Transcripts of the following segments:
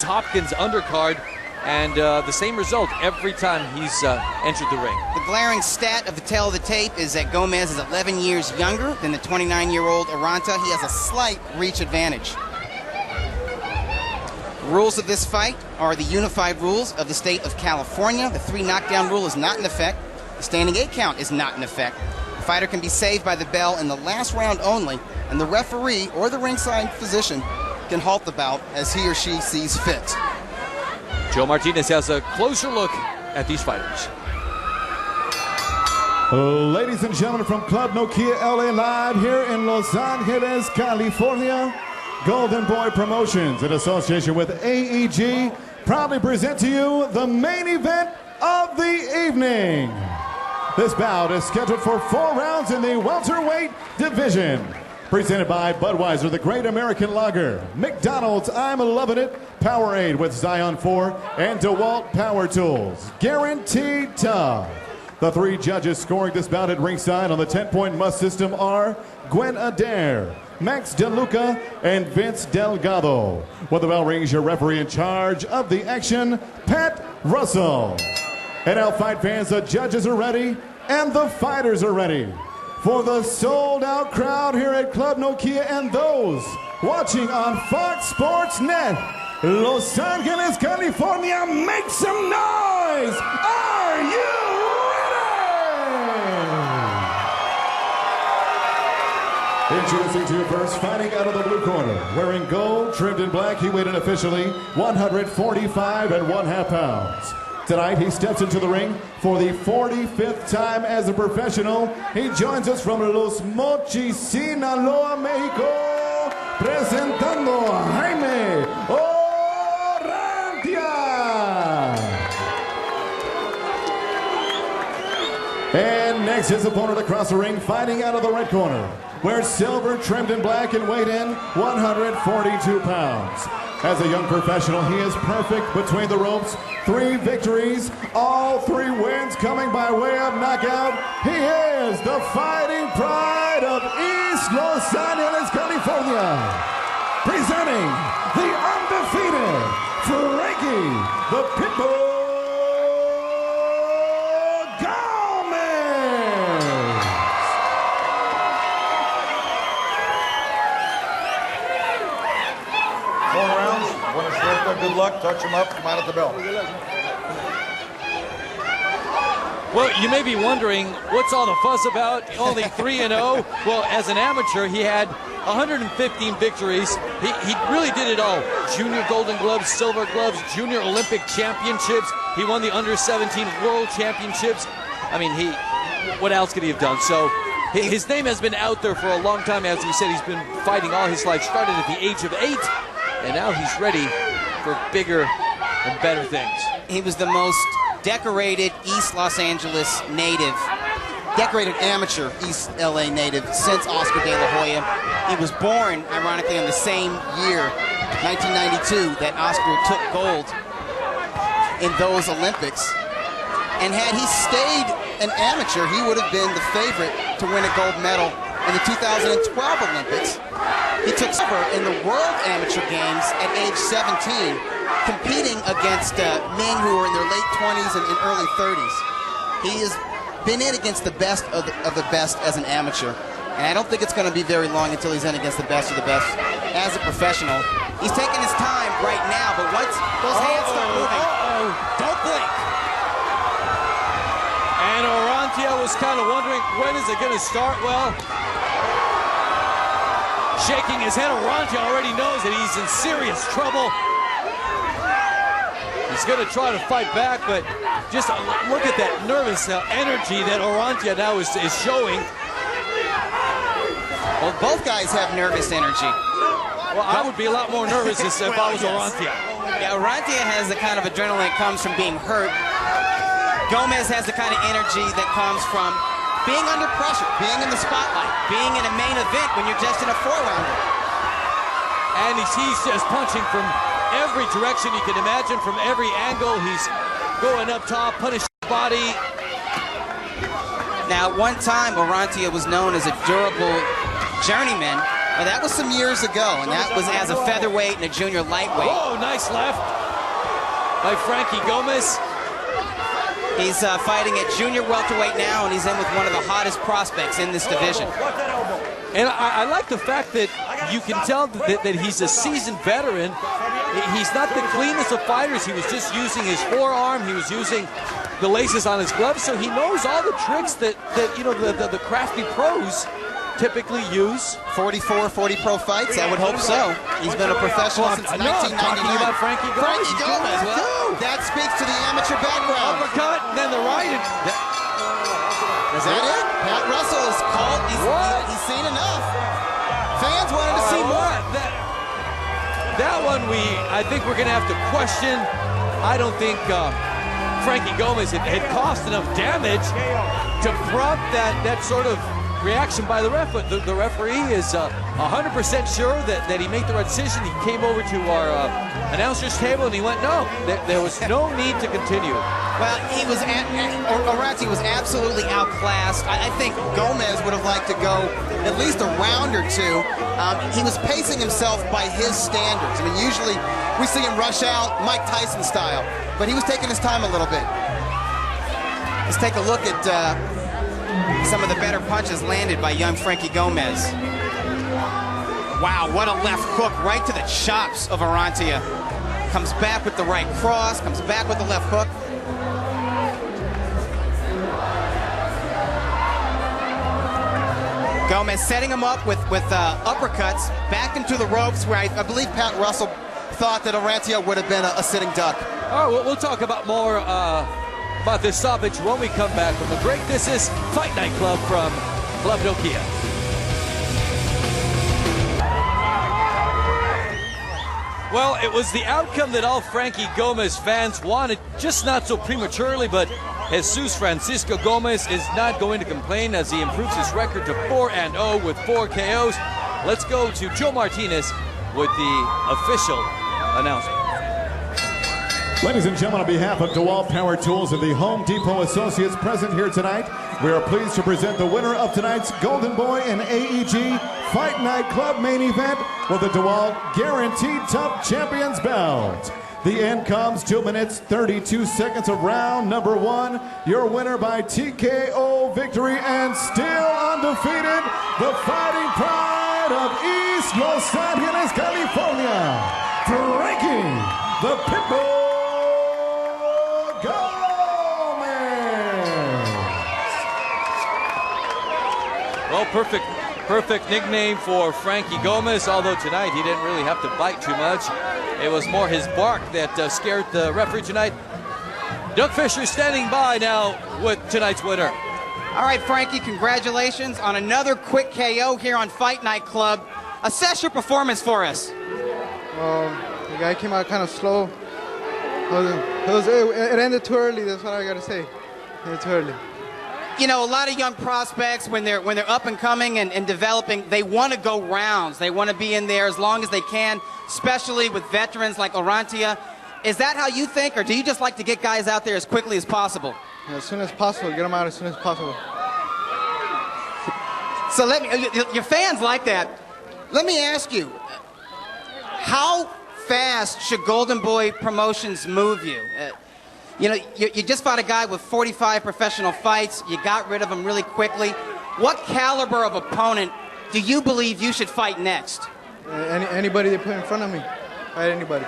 Hopkins undercard, and the same result every time he's entered the ring. The glaring stat of the tail of the tape is that Gomez is 11 years younger than the 29-year-old Orrantia. He has a slight reach advantage. Rules of this fight are the unified rules of the state of California. The 3 knockdown rule is not in effect. The standing 8 count is not in effect. The fighter can be saved by the bell in the last round only, and the referee or the ringside physician can halt the bout as he or she sees fit. Joe Martinez has a closer look at these fighters. Ladies and gentlemen, from Club Nokia LA Live here in Los Angeles, California, Golden Boy Promotions in association with AEG proudly present to you the main event of the evening. This bout is scheduled for 4 rounds in the welterweight division. Presented by Budweiser, the Great American Lager, McDonald's, I'm Loving It, Powerade with Zion 4, and DeWalt Power Tools. Guaranteed tough. The 3 judges scoring this bout at ringside on the 10-point must system are Gwen Adair, Max DeLuca, and Vince Delgado. With the bell rings, your referee in charge of the action, Pat Russell. And now, fight fans, the judges are ready, and the fighters are ready. For the sold-out crowd here at Club Nokia and those watching on Fox Sports Net, Los Angeles, California, make some noise! Are you ready? Introducing to you first, fighting out of the blue corner, wearing gold, trimmed in black, he weighed in officially 145 1/2 pounds. Tonight, he steps into the ring for the 45th time as a professional. He joins us from Los Mochis, Sinaloa, Mexico, presentando a Jaime Orrantia. And next, his opponent across the ring, fighting out of the red corner, wears silver, trimmed in black, and weighed in 142 pounds. As a young professional, he is perfect between the ropes. 3 victories, all 3 wins coming by way of knockout. He is the fighting pride of East Los Angeles, California. Presenting the undefeated Frankie, the Pitbull Gomez. Good luck, touch him up, come out at the bell. Well, you may be wondering, what's all the fuss about? Only 3-0. Well, as an amateur, he had 115 victories. He really did it all. Junior Golden Gloves, Silver Gloves, Junior Olympic Championships. He won the Under-17 World Championships. I mean, what else could he have done? So his name has been out there for a long time. As he said, he's been fighting all his life. Started at the age of 8, and now he's ready for bigger and better things. He was the most decorated East Los Angeles native, decorated amateur East LA native since Oscar De La Hoya. He was born, ironically, in the same year, 1992, that Oscar took gold in those Olympics. And had he stayed an amateur, he would have been the favorite to win a gold medal in the 2012 Olympics. He took silver in the World Amateur Games at age 17, competing against men who were in their late 20s and early 30s. He has been in against the best of the best as an amateur, and I don't think it's going to be very long until he's in against the best of the best as a professional. He's taking his time right now, but once those hands start moving, don't blink. And Orrantia was kind of wondering, when is it going to start? Well, shaking his head, Orrantia already knows that he's in serious trouble. He's going to try to fight back, but just look at that nervous energy that Orrantia now is showing. Well, both guys have nervous energy. Well, I would be a lot more nervous if I was Orrantia. Yeah, Orrantia has the kind of adrenaline that comes from being hurt. Gomez has the kind of energy that comes from being under pressure, being in the spotlight, being in a main event when you're just in a 4-rounder. And he's just punching from every direction you can imagine, from every angle. He's going up top, punishing his body. Now, at one time, Orrantia was known as a durable journeyman. Well, that was some years ago, and that was as a featherweight and a junior lightweight. Oh, nice left by Frankie Gomez. He's fighting at junior welterweight now, and he's in with one of the hottest prospects in this division. And I like the fact that you can tell that he's a seasoned veteran. He's not the cleanest of fighters. He was just using his forearm. He was using the laces on his gloves, so he knows all the tricks that you know the crafty pros typically use. 44, 40 pro fights, I would hope so. He's been a professional since 1999. Talking about Frankie Gomez. Frankie Gomez, well, that speaks to the amateur background. Uppercut, and then the right. Is that it? Pat Russell is called. He's seen enough. Fans wanted to see more. That one I think we're going to have to question. I don't think Frankie Gomez had caused enough damage to prompt that sort of reaction by the ref. But the referee is 100% sure that he made the right decision. He came over to our announcer's table and he went, no, there was no need to continue. Well, Orrantia was absolutely outclassed. I think Gomez would have liked to go at least a round or two. He was pacing himself by his standards. I mean, usually we see him rush out Mike Tyson style, but he was taking his time a little bit. Let's take a look at some of the better punches landed by young Frankie Gomez. Wow, what a left hook right to the chops of Orrantia. Comes back with the right cross, comes back with the left hook. Gomez setting him up with uppercuts, back into the ropes where I believe Pat Russell thought that Orrantia would have been a sitting duck. All right, we'll talk about more about this stoppage when we come back from the break. This is Fight Night Club from Club Nokia. Well, it was the outcome that all Frankie Gomez fans wanted, just not so prematurely, but Jesus Francisco Gomez is not going to complain as he improves his record to 4-0 with 4 KOs. Let's go to Joe Martinez with the official announcement. Ladies and gentlemen, on behalf of DeWalt Power Tools and the Home Depot Associates present here tonight, we are pleased to present the winner of tonight's Golden Boy and AEG Fight Night Club main event with the DeWalt Guaranteed Tough Champions belt. The end comes 2 minutes, 32 seconds of round number 1. Your winner by TKO victory and still undefeated, the fighting pride of East Los Angeles, California, Frankie the Pitbull Gomez. Well, perfect nickname for Frankie Gomez, although tonight he didn't really have to bite too much. It was more his bark that scared the referee tonight. Doug Fisher standing by now with tonight's winner. All right, Frankie, congratulations on another quick KO here on Fight Night Club. Assess your performance for us. The guy came out kind of slow. It ended too early, that's what I got to say. It ended too early. You know, a lot of young prospects, when they're up and coming and developing, they want to go rounds. They want to be in there as long as they can, especially with veterans like Orrantia. Is that how you think, or do you just like to get guys out there as quickly as possible? As soon as possible, get them out as soon as possible. So your fans like that. Let me ask you, how fast should Golden Boy Promotions move you? You know, you just fought a guy with 45 professional fights. You got rid of him really quickly. What caliber of opponent do you believe you should fight next? Anybody they put in front of me. Fight anybody.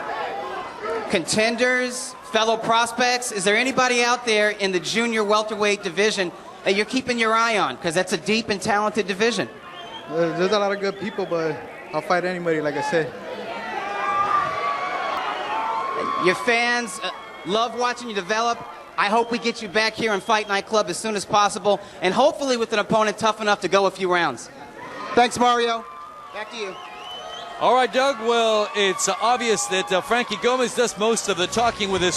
Contenders, fellow prospects, is there anybody out there in the junior welterweight division that you're keeping your eye on? Because that's a deep and talented division. There's a lot of good people, but I'll fight anybody, like I said. Your fans love watching you develop. I hope we get you back here in Fight Night Club as soon as possible, and hopefully with an opponent tough enough to go a few rounds. Thanks, Mario. Back to you. All right, Doug. Well, it's obvious that Frankie Gomez does most of the talking with his